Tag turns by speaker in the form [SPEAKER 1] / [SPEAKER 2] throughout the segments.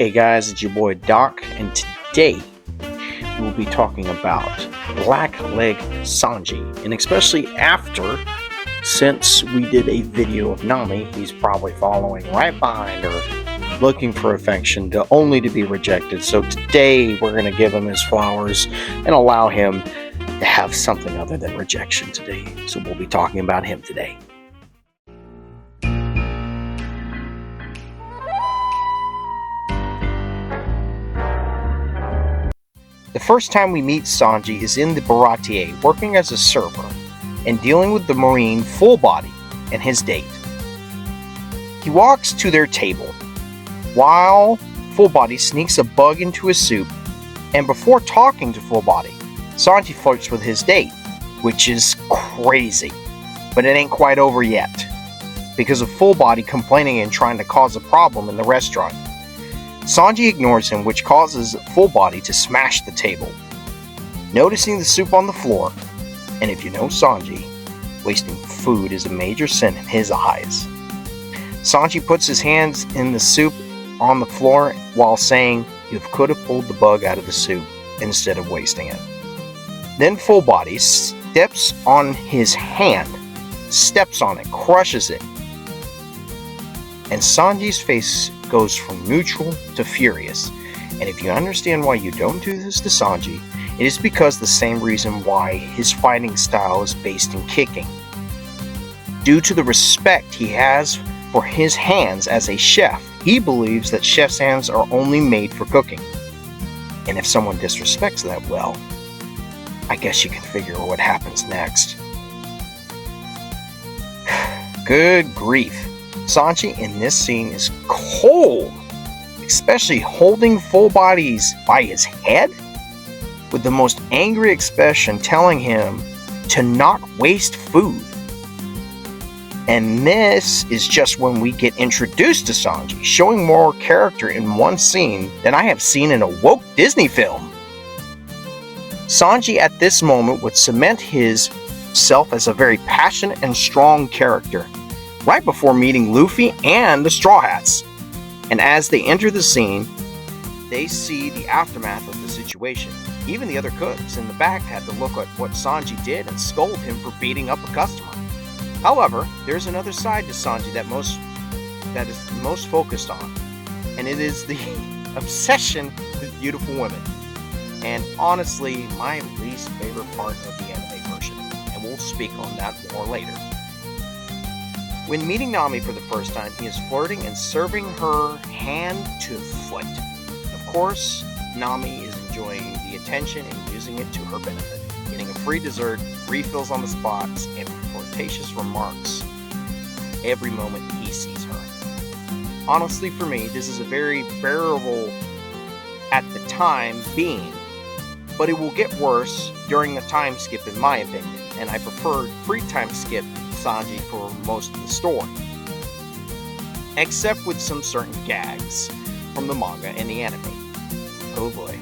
[SPEAKER 1] Hey guys, it's your boy Doc, and today we'll be talking about Blackleg Sanji, and especially since we did a video of Nami, he's probably following right behind her, looking for affection, only to be rejected. So today we're going to give him his flowers and allow him to have something other than rejection today. So we'll be talking about him today. The first time we meet Sanji is in the Baratier, working as a server and dealing with the Marine Full Body and his date. He walks to their table while Full Body sneaks a bug into his soup, and before talking to Full Body, Sanji flirts with his date, which is crazy, but it ain't quite over yet because of Full Body complaining and trying to cause a problem in the restaurant. Sanji ignores him, which causes Full Body to smash the table. Noticing the soup on the floor, and if you know Sanji, wasting food is a major sin in his eyes. Sanji puts his hands in the soup on the floor while saying, "You could have pulled the bug out of the soup instead of wasting it." Then Full Body steps on his hand, steps on it, crushes it, and Sanji's face goes from neutral to furious. And if you understand why you don't do this to Sanji, it is because the same reason why his fighting style is based in kicking. Due to the respect he has for his hands as a chef, he believes that chef's hands are only made for cooking. And if someone disrespects that, well, I guess you can figure what happens next. Good grief. Sanji in this scene is cold, especially holding Full Body's by his head with the most angry expression, telling him to not waste food. And this is just when we get introduced to Sanji, showing more character in one scene than I have seen in a woke Disney film. Sanji at this moment would cement himself as a very passionate and strong character, right before meeting Luffy and the Straw Hats. And as they enter the scene, they see the aftermath of the situation. Even the other cooks in the back had to look at what Sanji did and scold him for beating up a customer. However, there's another side to Sanji that is most focused on, and it is the obsession with beautiful women. And honestly, my least favorite part of the anime version, and we'll speak on that more later. When meeting Nami for the first time, he is flirting and serving her hand to foot. Of course, Nami is enjoying the attention and using it to her benefit, getting a free dessert, refills on the spots, and flirtatious remarks every moment he sees her. Honestly, for me, this is a very bearable at the time being, but it will get worse during the time skip in my opinion, and I prefer free time skip Sanji for most of the story, except with some certain gags from the manga and the anime. Oh boy.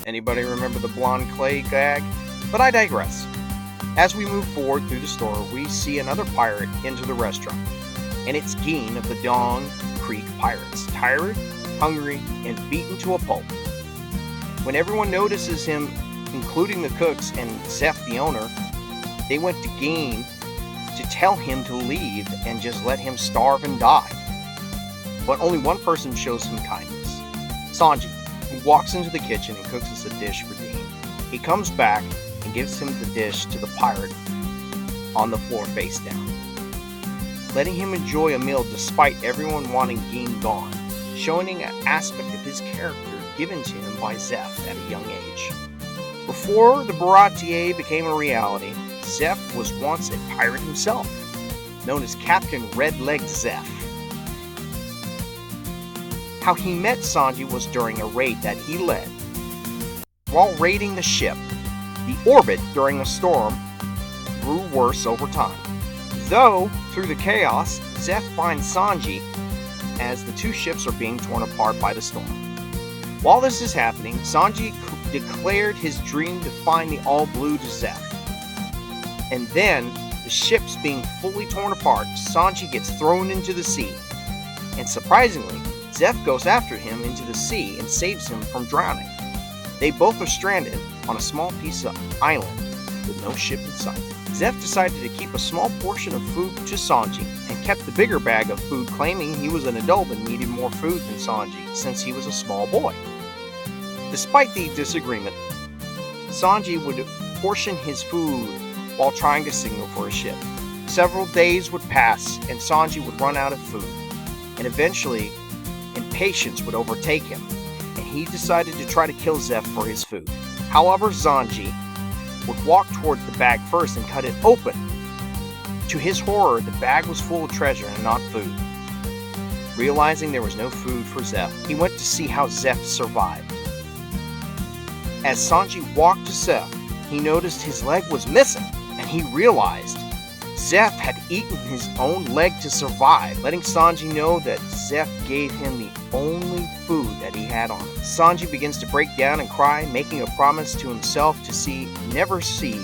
[SPEAKER 1] Anybody remember the blonde clay gag? But I digress. As we move forward through the story, we see another pirate enter the restaurant, and it's Geen of the Dong Creek Pirates, tired, hungry, and beaten to a pulp. When everyone notices him, including the cooks and Zeph the owner, they went to Geen to tell him to leave and just let him starve and die. But only one person shows him kindness. Sanji, who walks into the kitchen and cooks us a dish for Dean. He comes back and gives him the dish to the pirate on the floor face down, letting him enjoy a meal despite everyone wanting Geen gone, showing an aspect of his character given to him by Zeph at a young age. Before the Baratier became a reality, Zeph was once a pirate himself, known as Captain Red-Leg Zeph. How he met Sanji was during a raid that he led. While raiding the ship, the orbit during a storm grew worse over time. Though, through the chaos, Zeph finds Sanji as the two ships are being torn apart by the storm. While this is happening, Sanji declared his dream to find the All Blue to Zeph. And then, the ships being fully torn apart, Sanji gets thrown into the sea. And surprisingly, Zeph goes after him into the sea and saves him from drowning. They both are stranded on a small piece of island with no ship in sight. Zeph decided to keep a small portion of food to Sanji and kept the bigger bag of food, claiming he was an adult and needed more food than Sanji since he was a small boy. Despite the disagreement, Sanji would portion his food while trying to signal for a ship. Several days would pass and Sanji would run out of food, and eventually impatience would overtake him, and he decided to try to kill Zeph for his food. However, Sanji would walk towards the bag first and cut it open. To his horror, the bag was full of treasure and not food. Realizing there was no food for Zeph, he went to see how Zeph survived. As Sanji walked to Zeph, he noticed his leg was missing, and he realized Zeph had eaten his own leg to survive, letting Sanji know that Zeph gave him the only food that he had on him. Sanji begins to break down and cry, making a promise to himself to never see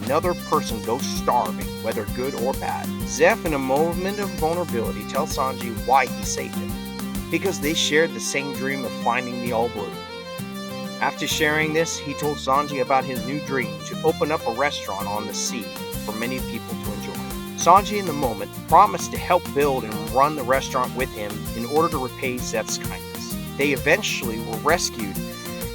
[SPEAKER 1] another person go starving, whether good or bad. Zeph, in a moment of vulnerability, tells Sanji why he saved him, because they shared the same dream of finding the All Blue. After sharing this, he told Sanji about his new dream to open up a restaurant on the sea for many people to enjoy. Sanji, in the moment, promised to help build and run the restaurant with him in order to repay Zeph's kindness. They eventually were rescued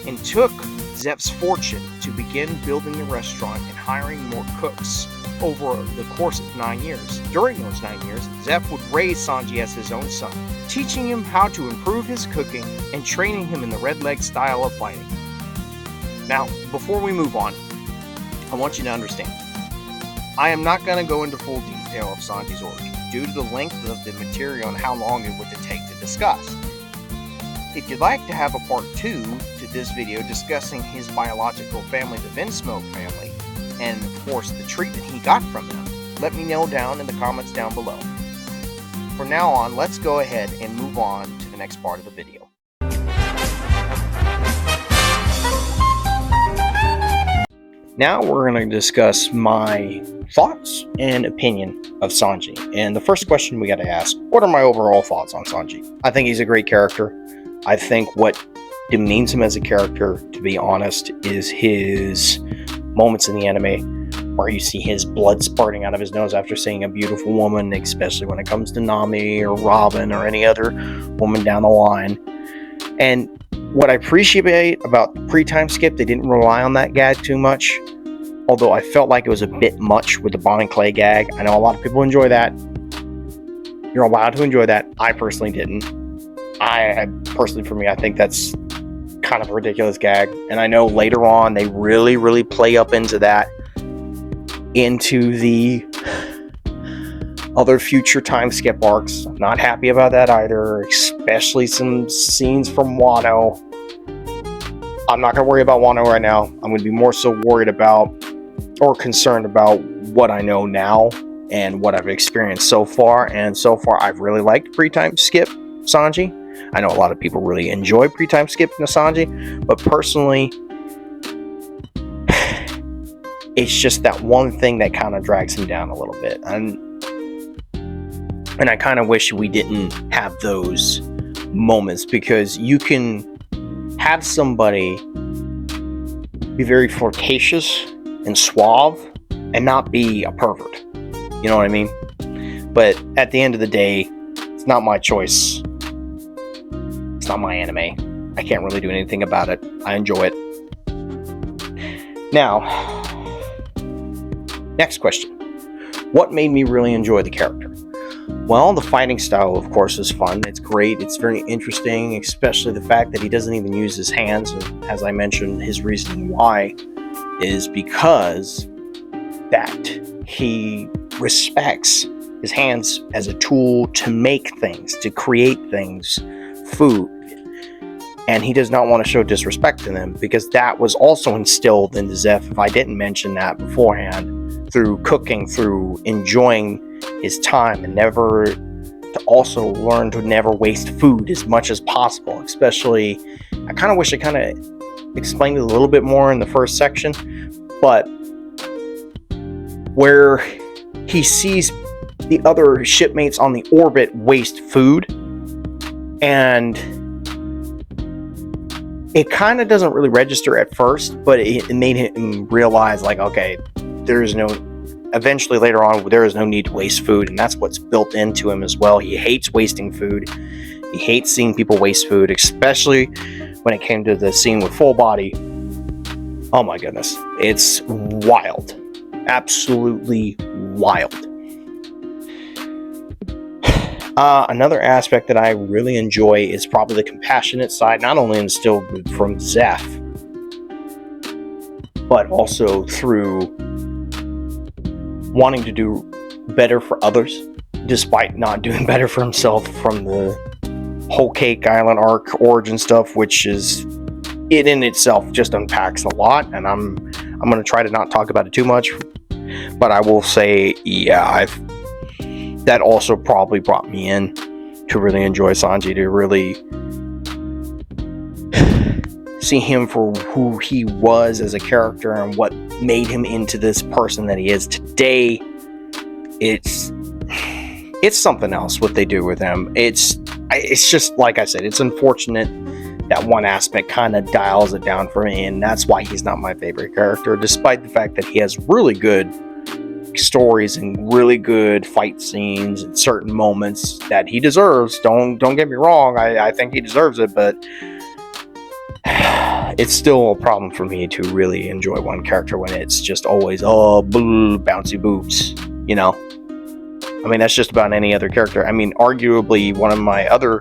[SPEAKER 1] and took Zeph's fortune to begin building the restaurant and hiring more cooks over the course of 9 years. During those 9 years, Zeph would raise Sanji as his own son, teaching him how to improve his cooking and training him in the red leg style of fighting. Now, before we move on, I want you to understand, I am not going to go into full detail of Sanji's origin due to the length of the material and how long it would take to discuss. If you'd like to have a part 2 to this video discussing his biological family, the Vinsmoke family, and of course the treatment he got from them, let me know down in the comments down below. From now on, let's go ahead and move on to the next part of the video. Now we're going to discuss my thoughts and opinion of Sanji. And the first question we got to ask, what are my overall thoughts on Sanji? I think he's a great character. I think what demeans him as a character, to be honest, is his moments in the anime where you see his blood spurting out of his nose after seeing a beautiful woman, especially when it comes to Nami or Robin or any other woman down the line. And what I appreciate about the pre-time skip, they didn't rely on that gag too much, although I felt like it was a bit much with the Bon and Clay gag. I know a lot of people enjoy that. You're allowed to enjoy that. I personally didn't. For me, I think that's kind of a ridiculous gag. And I know later on they really play up into that, into the other future time skip arcs. I'm not happy about that either, especially some scenes from Wano. I'm not going to worry about Wano right now. I'm going to be more so worried about or concerned about what I know now and what I've experienced so far. And so far, I've really liked pre-time skip Sanji. I know a lot of people really enjoy pre-time skip Sanji, but personally, it's just that one thing that kind of drags him down a little bit. And I kind of wish we didn't have those moments, because you can have somebody be very flirtatious and suave and not be a pervert. You know what I mean? But at the end of the day, it's not my choice. It's not my anime. I can't really do anything about it. I enjoy it. Now, next question. What made me really enjoy the character? Well, the fighting style, of course, is fun. It's great. It's very interesting, especially the fact that he doesn't even use his hands. And as I mentioned, his reasoning why is because that he respects his hands as a tool to make things, to create things, food. And he does not want to show disrespect to them, because that was also instilled into Zeph, if I didn't mention that beforehand, through cooking, through enjoying his time, and never to also learn to never waste food as much as possible. Especially, I kind of wish I kind of explained it a little bit more in the first section, but where he sees the other shipmates on the orbit waste food, And it kind of doesn't really register at first, but it made him realize, like, okay, eventually later on, there is no need to waste food, and that's what's built into him as well. He hates wasting food. He hates seeing people waste food, especially when it came to the scene with Full Body. Oh my goodness. It's wild. Absolutely wild. Another aspect that I really enjoy is probably the compassionate side, not only instilled from Zeph, but also through wanting to do better for others, despite not doing better for himself, from the whole Cake Island arc origin stuff, which is, it in itself just unpacks a lot, and I'm going to try to not talk about it too much, but I will say, yeah, that also probably brought me in to really enjoy Sanji, to really see him for who he was as a character and what made him into this person that he is today. It's something else what they do with him. It's just, like I said, it's unfortunate that one aspect kind of dials it down for me, and that's why he's not my favorite character, despite the fact that he has really good stories and really good fight scenes and certain moments that he deserves. Don't get me wrong, I think he deserves it, but it's still a problem for me to really enjoy one character when it's just always bouncy boobs, you know. I mean, that's just about any other character. I mean, arguably one of my other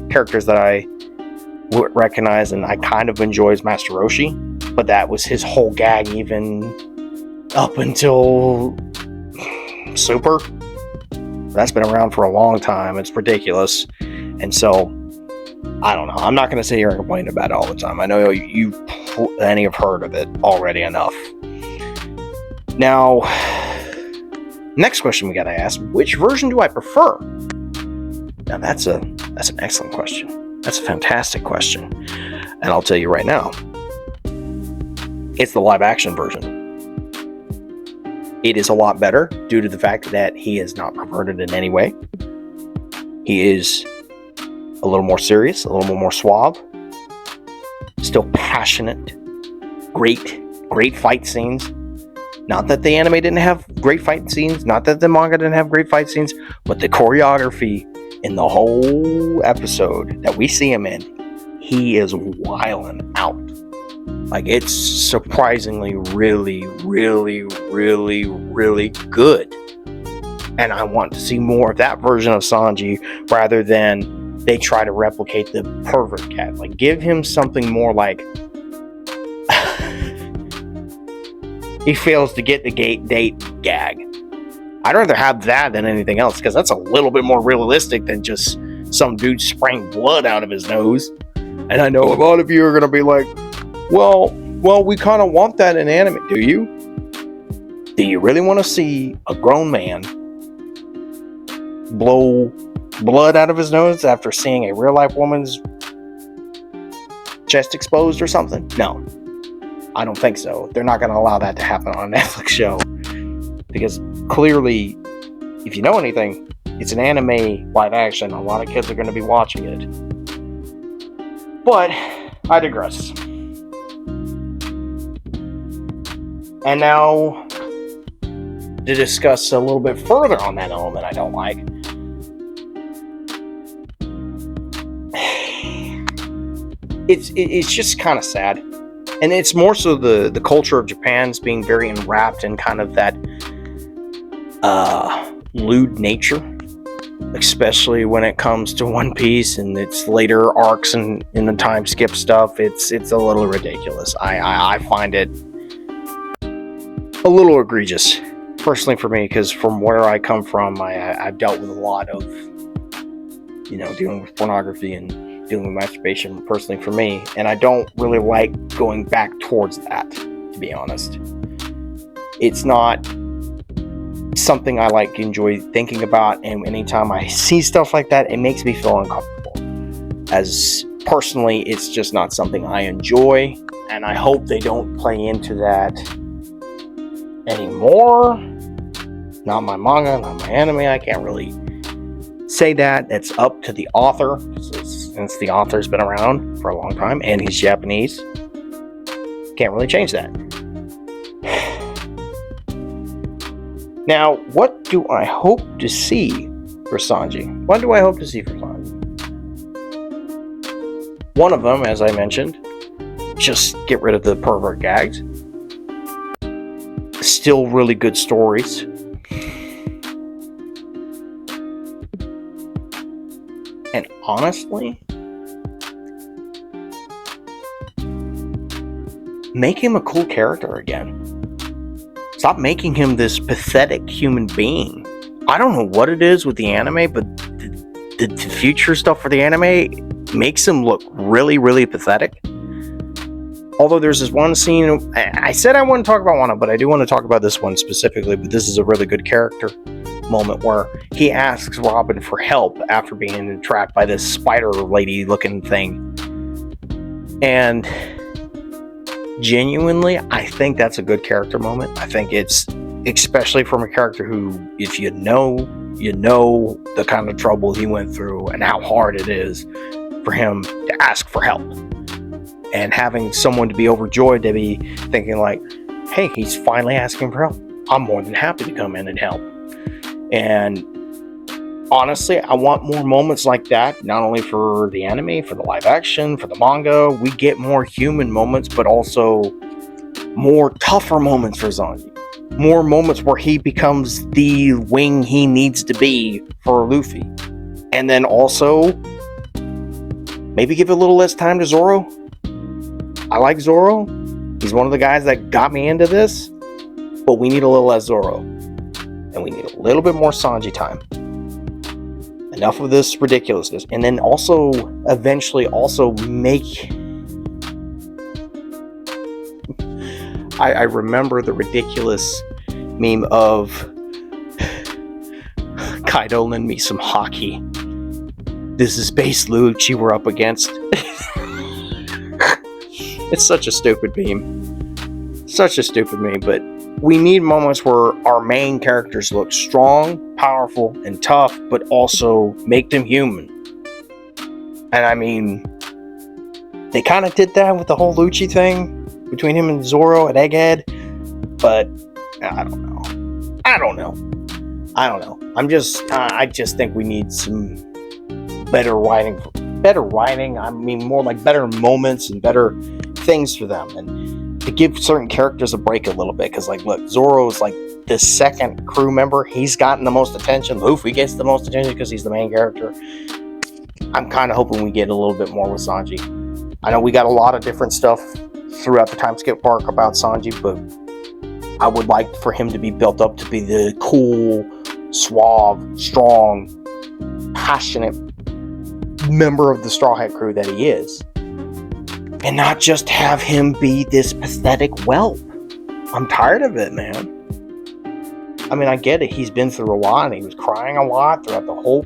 [SPEAKER 1] characters that I would recognize and I kind of enjoy is Master Roshi, but that was his whole gag even up until Super. That's been around for a long time. It's ridiculous. And so, I don't know. I'm not going to sit here and complain about it all the time. I know you plenty have heard of it already enough. Now, next question we got to ask: which version do I prefer? Now, that's an excellent question. That's a fantastic question, and I'll tell you right now, it's the live-action version. It is a lot better due to the fact that he is not perverted in any way. He is a little more serious, a little more suave, still passionate, great fight scenes. Not that the anime didn't have great fight scenes, not that the manga didn't have great fight scenes, but the choreography in the whole episode that we see him in, he is wilding out. Like, it's surprisingly really good. And I want to see more of that version of Sanji rather than they try to replicate the pervert cat. Like, give him something more like he fails to get the date gag. I'd rather have that than anything else, because that's a little bit more realistic than just some dude spraying blood out of his nose. And I know a lot of you are going to be like, well, we kind of want that in anime. Do you? Do you really want to see a grown man blow blood out of his nose after seeing a real-life woman's chest exposed or something? No, I don't think so. They're not going to allow that to happen on a Netflix show, because clearly, if you know anything, it's an anime live action. A lot of kids are going to be watching it. But I digress. And now, to discuss a little bit further on that element I don't like, it's just kind of sad. And it's more so the culture of Japan's being very enwrapped in kind of that lewd nature, especially when it comes to One Piece and its later arcs and in the time skip stuff. It's a little ridiculous. I find it a little egregious, personally, for me, because from where I come from, I've dealt with a lot of, dealing with pornography and dealing with masturbation, personally, for me, and I don't really like going back towards that, to be honest. It's not something I enjoy thinking about, and anytime I see stuff like that, it makes me feel uncomfortable. As personally, it's just not something I enjoy, and I hope they don't play into that anymore. Not my manga, not my anime. I can't really say that. It's up to the author. It's since the author's been around for a long time, and he's Japanese. Can't really change that. Now, what do I hope to see for Sanji? What do I hope to see for Sanji? One of them, as I mentioned, just get rid of the pervert gags. Still really good stories. And honestly, make him a cool character again. Stop making him this pathetic human being. I don't know what it is with the anime, but the future stuff for the anime makes him look really, really pathetic. Although there's this one scene, I said I wouldn't talk about one, but I do want to talk about this one specifically, but this is a really good character moment where he asks Robin for help after being entrapped by this spider lady looking thing. And genuinely, I think that's a good character moment. I think it's, especially from a character who, if you know the kind of trouble he went through and how hard it is for him to ask for help. And having someone to be overjoyed to be thinking like, hey, he's finally asking for help. I'm more than happy to come in and help. And honestly, I want more moments like that, not only for the anime, for the live action, for the manga. We get more human moments, but also more tougher moments for Sanji. More moments where he becomes the wing he needs to be for Luffy. And then also, maybe give a little less time to Zoro. I like Zoro. He's one of the guys that got me into this. But we need a little less Zoro. And we need a little bit more Sanji time. Enough of this ridiculousness. And then also, eventually also make... I remember the ridiculous meme of Kaido lend me some hockey. This is base Lucci we're up against. It's such a stupid meme. Such a stupid meme, but we need moments where our main characters look strong, powerful, and tough, but also make them human. And I mean, they kind of did that with the whole Lucci thing between him and Zoro at Egghead, but I don't know. I just think we need some better writing. I mean, more like better moments and better things for them, and to give certain characters a break a little bit. Because, like, look, Zoro's like the second crew member. He's gotten the most attention. Luffy gets the most attention because he's the main character. I'm kind of hoping we get a little bit more with Sanji. I know we got a lot of different stuff throughout the time skip arc about Sanji, but I would like for him to be built up to be the cool, suave, strong, passionate member of the Straw Hat crew that he is. And not just have him be this pathetic whelp. I'm tired of it, man. I mean, I get it. He's been through a lot, and he was crying a lot throughout the whole,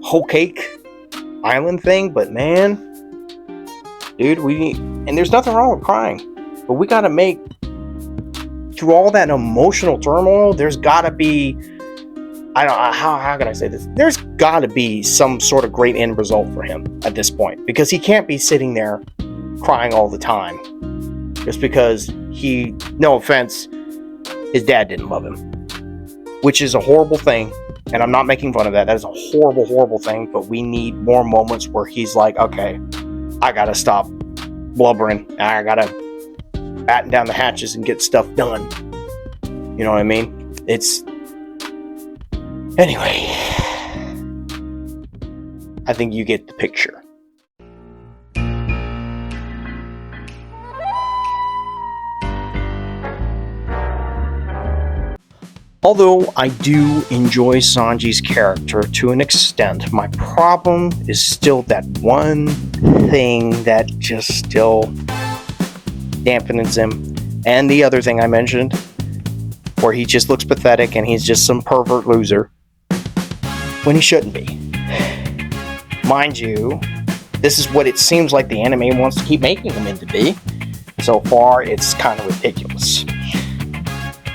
[SPEAKER 1] whole cake island thing. But man, dude, and there's nothing wrong with crying, but we gotta make, through all that emotional turmoil, there's gotta be, how can I say this? There's gotta be some sort of great end result for him at this point, because he can't be sitting there crying all the time just because no offense, his dad didn't love him, which is a horrible thing, and I'm not making fun of that. That is a horrible, horrible thing, but we need more moments where he's like, okay, I gotta stop blubbering, I gotta batten down the hatches and get stuff done. You know what I mean? Anyway, I think you get the picture. Although I do enjoy Sanji's character to an extent, my problem is still that one thing that just still dampens him. And the other thing I mentioned, where he just looks pathetic and he's just some pervert loser when he shouldn't be. Mind you, this is what it seems like the anime wants to keep making him into be. So far, it's kind of ridiculous.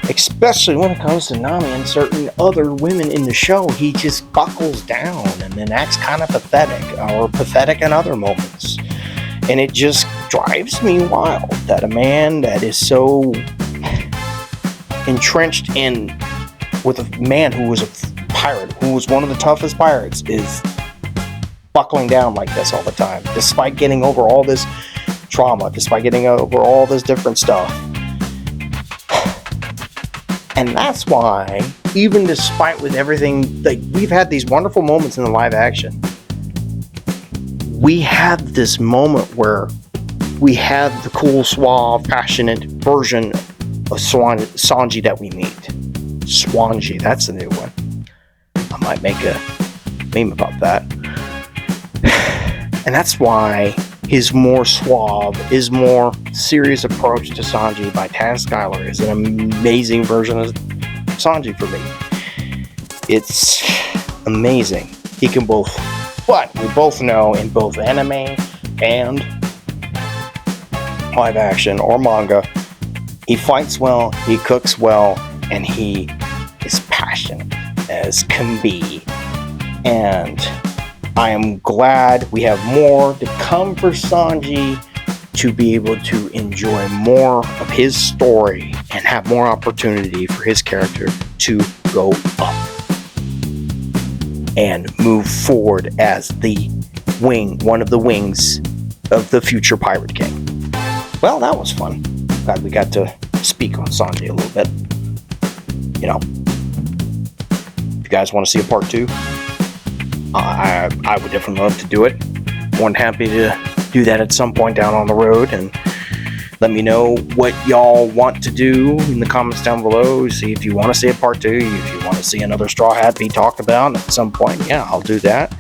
[SPEAKER 1] Especially when it comes to Nami and certain other women in the show, he just buckles down and then acts kind of pathetic, or pathetic in other moments. And it just drives me wild that a man that is so entrenched with a man who was a pirate, who was one of the toughest pirates, is buckling down like this all the time, despite getting over all this trauma, despite getting over all this different stuff. And that's why, even despite with everything, like, we've had these wonderful moments in the live action, we had this moment where we had the cool, suave, passionate version of Sanji that we meet. Swanji, that's the new one. I might make a meme about that. And that's why his more suave, his more serious approach to Sanji by Taz Skylar is an amazing version of Sanji for me. It's amazing. He can both, but we both know in both anime and live action or manga, he fights well, he cooks well, and he is passionate as can be. And I am glad we have more to come for Sanji, to be able to enjoy more of his story and have more opportunity for his character to go up and move forward as the one of the wings of the future Pirate King. Well, that was fun. Glad we got to speak on Sanji a little bit. You know, if you guys want to see a part 2, I would definitely love to do it. More than happy to do that at some point down on the road, and let me know what y'all want to do in the comments down below. See if you want to see a part 2, if you want to see another Straw Hat be talked about at some point. Yeah, I'll do that.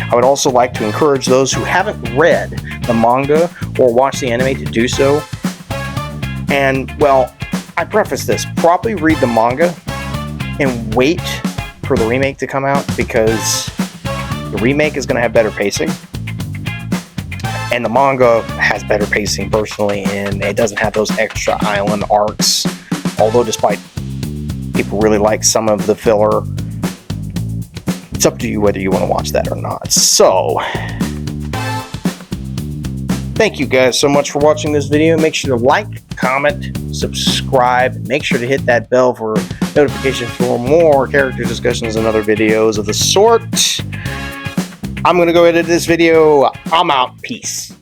[SPEAKER 1] I would also like to encourage those who haven't read the manga or watched the anime to do so. And, well, I preface this, probably read the manga and wait for the remake to come out, because the remake is going to have better pacing, and the manga has better pacing personally, and it doesn't have those extra island arcs, although despite people really like some of the filler, it's up to you whether you want to watch that or not. So thank you guys so much for watching this video. Make sure to like, comment, subscribe, make sure to hit that bell for notification for more character discussions and other videos of the sort. I'm going to go edit this video. I'm out. Peace.